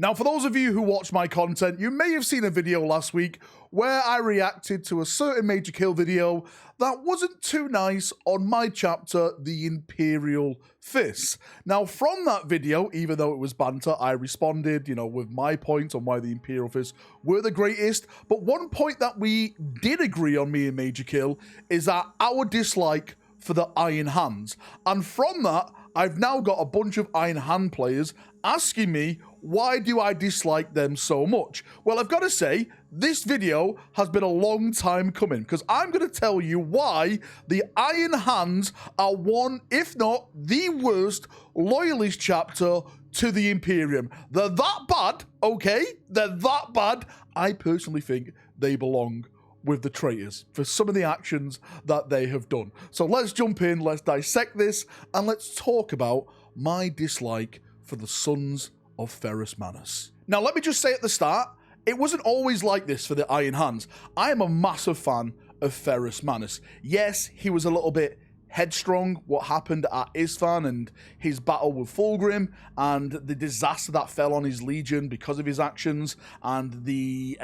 Now, for those of you who watch my content, you may have seen a video last week where I reacted to a certain Major Kill video that wasn't too nice on my chapter, The Imperial Fist. Now, from that video, even though it was banter, I responded, with my point on why the Imperial Fists were the greatest. But one point that we did agree on, me and Major Kill, is that our dislike for the Iron Hands. And from that, I've now got a bunch of Iron Hand players asking me, why do I dislike them so much? Well, I've got to say, this video has been a long time coming, because I'm going to tell you why the Iron Hands are one, if not the worst, loyalist chapter to the Imperium. They're that bad, okay? They're that bad. I personally think they belong with the traitors for some of the actions that they have done. So let's jump in, let's dissect this, and let's talk about my dislike for the Sons of Ferrus Manus. Now, let me just say at the start, it wasn't always like this for the Iron Hands. I am a massive fan of Ferrus Manus. Yes, he was a little bit headstrong, what happened at Isfahan and his battle with Fulgrim and the disaster that fell on his legion because of his actions, and the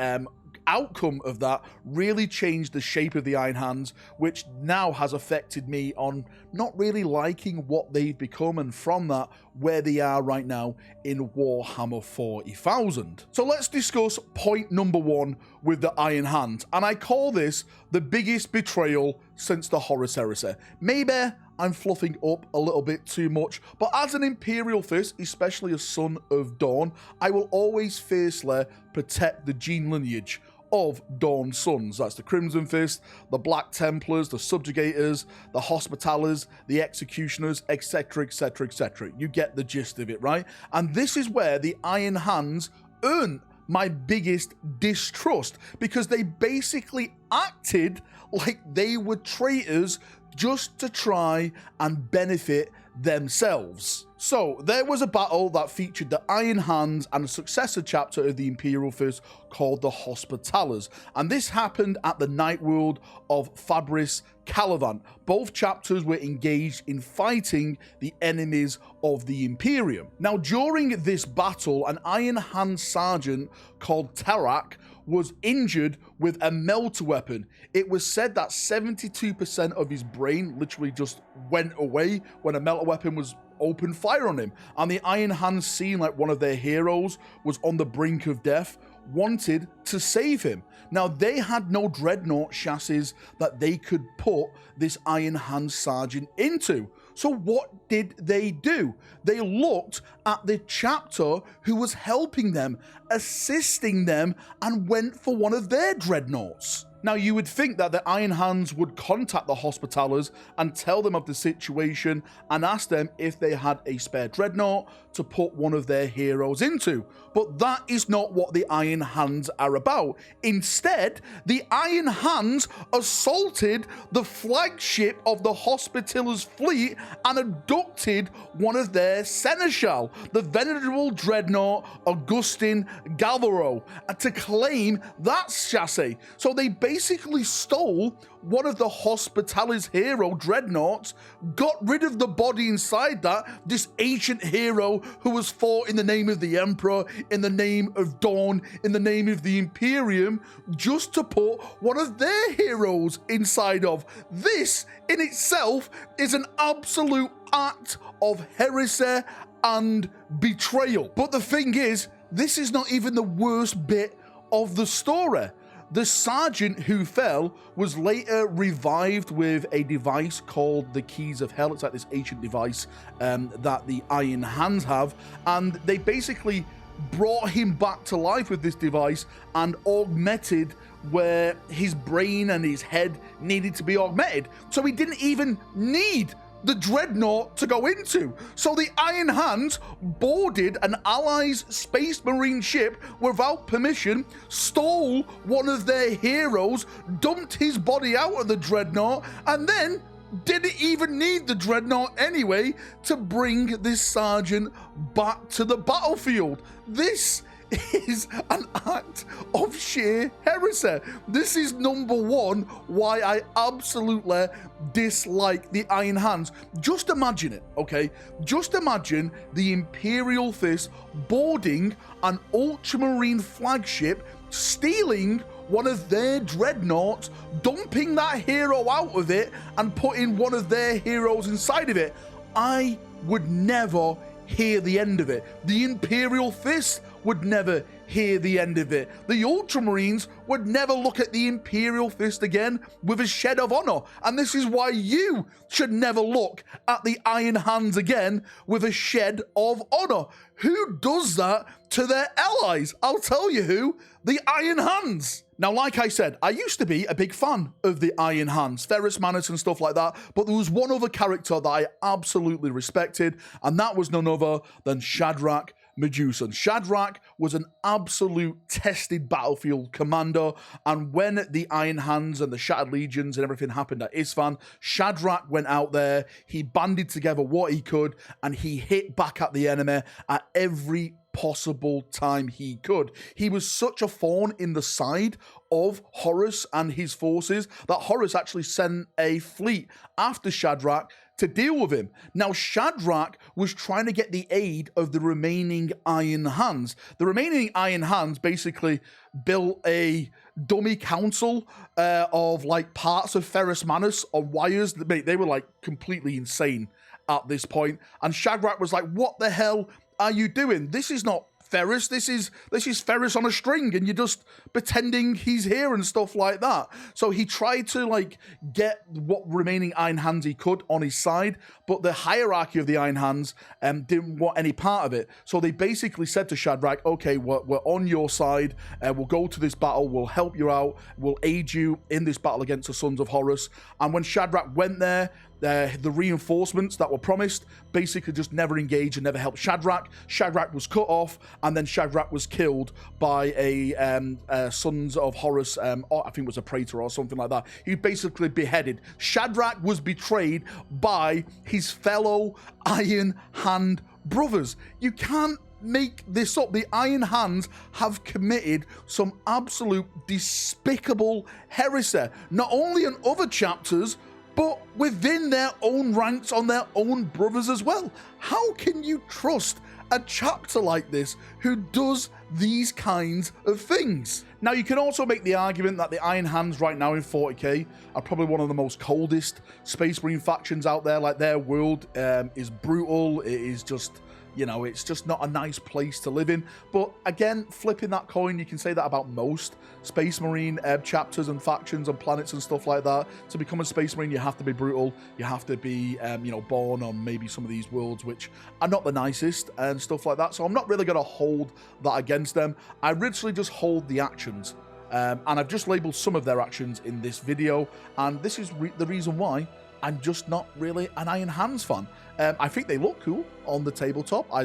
outcome of that really changed the shape of the Iron Hands, which now has affected me on not really liking what they've become, and from that, where they are right now in Warhammer 40,000. So let's discuss point number one with the Iron Hands, and I call this the biggest betrayal since the Horus Heresy. Maybe I'm fluffing up a little bit too much, but as an Imperial Fist, especially a Son of Dawn, I will always fiercely protect the gene lineage of Dawn's sons. That's the Crimson Fist, the Black Templars, the Subjugators, the Hospitallers, the Executioners, etc, etc, etc. You get the gist of it, right? And this is where the Iron Hands earn my biggest distrust, because they basically acted like they were traitors just to try and benefit themselves. So there was a battle that featured the Iron Hands and a successor chapter of the Imperial Fist called the Hospitallers, and this happened at the Night World of Fabris Calavant. Both chapters were engaged in fighting the enemies of the Imperium. Now, during this battle, an Iron Hand sergeant called Tarak was injured with a melter weapon. It was said that 72% of his brain literally just went away when a melter weapon was opened fire on him, and the Iron Hands, seeing like one of their heroes was on the brink of death, wanted to save him. Now, they had no dreadnought chassis that they could put this Iron Hand sergeant into. So what did they do? They looked at the chapter who was helping them, assisting them, and went for one of their dreadnoughts. Now, you would think that the Iron Hands would contact the Hospitallers and tell them of the situation and ask them if they had a spare dreadnought to put one of their heroes into. But that is not what the Iron Hands are about. Instead, the Iron Hands assaulted the flagship of the Hospitallers' fleet and abducted one of their seneschal, the venerable dreadnought Augustin Galvaro, to claim that chassis. So they basically stole one of the Hospitallers' hero dreadnoughts, got rid of the body inside that, this ancient hero who was fought in the name of the Emperor, in the name of Dawn, in the name of the Imperium, just to put one of their heroes inside of. This in itself is an absolute act of heresy and betrayal. But the thing is, this is not even the worst bit of the story. The sergeant who fell was later revived with a device called the Keys of Hell. It's like this ancient device that the Iron Hands have, and they basically brought him back to life with this device and augmented where his brain and his head needed to be augmented. So he didn't even need the dreadnought to go into. So the Iron Hands boarded an Allies Space Marine ship without permission, stole one of their heroes, dumped his body out of the dreadnought, and then didn't even need the dreadnought anyway to bring this sergeant back to the battlefield. This is an act of sheer heresy. This is number one why I absolutely dislike the Iron Hands. Just imagine it, okay? Just imagine the Imperial Fist boarding an Ultramarine flagship, stealing one of their dreadnoughts, dumping that hero out of it, and putting one of their heroes inside of it. I would never hear the end of it. The Imperial Fist would never hear the end of it. The Ultramarines would never look at the Imperial Fist again with a shed of honor. And this is why you should never look at the Iron Hands again with a shed of honor. Who does that to their allies? I'll tell you who. The Iron Hands. Now, like I said, I used to be a big fan of the Iron Hands, Ferrus Manus and stuff like that, but there was one other character that I absolutely respected, and that was none other than Shadrach Medusan. Shadrach was an absolute tested battlefield commander, and when the Iron Hands and the Shattered Legions and everything happened at Isfahan, Shadrach went out there, he banded together what he could, and he hit back at the enemy at every possible time he could. He was such a thorn in the side of Horus and his forces that Horus actually sent a fleet after Shadrach to deal with him. Now, Shadrach was trying to get the aid of the remaining Iron Hands. The remaining Iron Hands basically built a dummy council of like parts of Ferrus Manus on wires. They were like completely insane at this point. And Shadrach was like, what the hell are you doing? This is not Ferrus, this is Ferrus on a string, and you're just pretending he's here and stuff like that. So he tried to like get what remaining Iron Hands he could on his side, but the hierarchy of the Iron Hands didn't want any part of it. So they basically said to Shadrach, okay, we're on your side, we'll go to this battle, we'll help you out, we'll aid you in this battle against the Sons of Horus. And when Shadrach went there, the reinforcements that were promised basically just never engaged and never helped Shadrach. Shadrach was cut off, and then Shadrach was killed by a Sons of Horus, I think it was a praetor or something like that. He basically beheaded. Shadrach was betrayed by his fellow Iron Hand brothers. You can't make this up. The Iron Hands have committed some absolute despicable heresy, not only in other chapters, but within their own ranks on their own brothers as well. How can you trust a chapter like this who does these kinds of things? Now, you can also make the argument that the Iron Hands right now in 40k are probably one of the most coldest Space Marine factions out there. Like, their world is brutal. It is just, you know, it's just not a nice place to live in. But again, flipping that coin, you can say that about most Space Marine chapters and factions and planets and stuff like that. To become a Space Marine, you have to be brutal. You have to be, you know, born on maybe some of these worlds which are not the nicest and stuff like that. So I'm not really going to hold that against them. I literally just hold the actions. And I've just labeled some of their actions in this video. And this is the reason why I'm just not really an Iron Hands fan. I think they look cool on the tabletop. I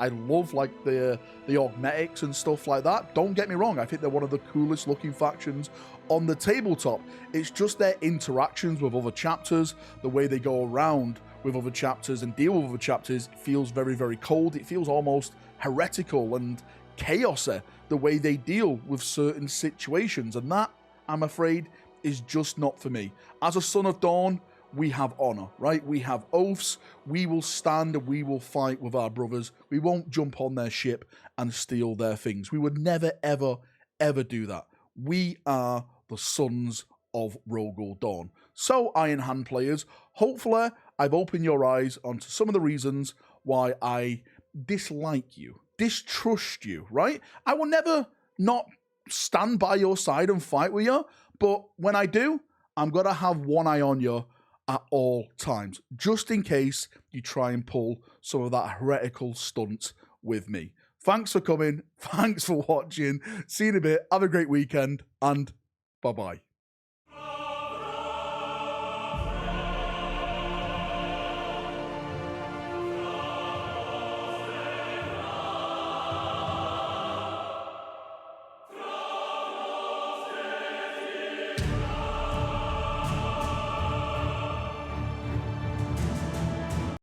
love like the augmetics and stuff like that. Don't get me wrong. I think they're one of the coolest looking factions on the tabletop. It's just their interactions with other chapters, the way they go around with other chapters and deal with other chapters feels very, very cold. It feels almost heretical and chaosy, the way they deal with certain situations. And that, I'm afraid, is just not for me. As a Son of Dawn, we have honor, right? We have oaths. We will stand and we will fight with our brothers. We won't jump on their ship and steal their things. We would never, ever, ever do that. We are the Sons of Rogol Dawn. So, Iron Hand players, hopefully I've opened your eyes onto some of the reasons why I dislike you, distrust you, right? I will never not stand by your side and fight with you, but when I do, I'm going to have one eye on you at all times, just in case you try and pull some of that heretical stunt with me. Thanks for coming. Thanks for watching. See you in a bit. Have a great weekend, and bye-bye.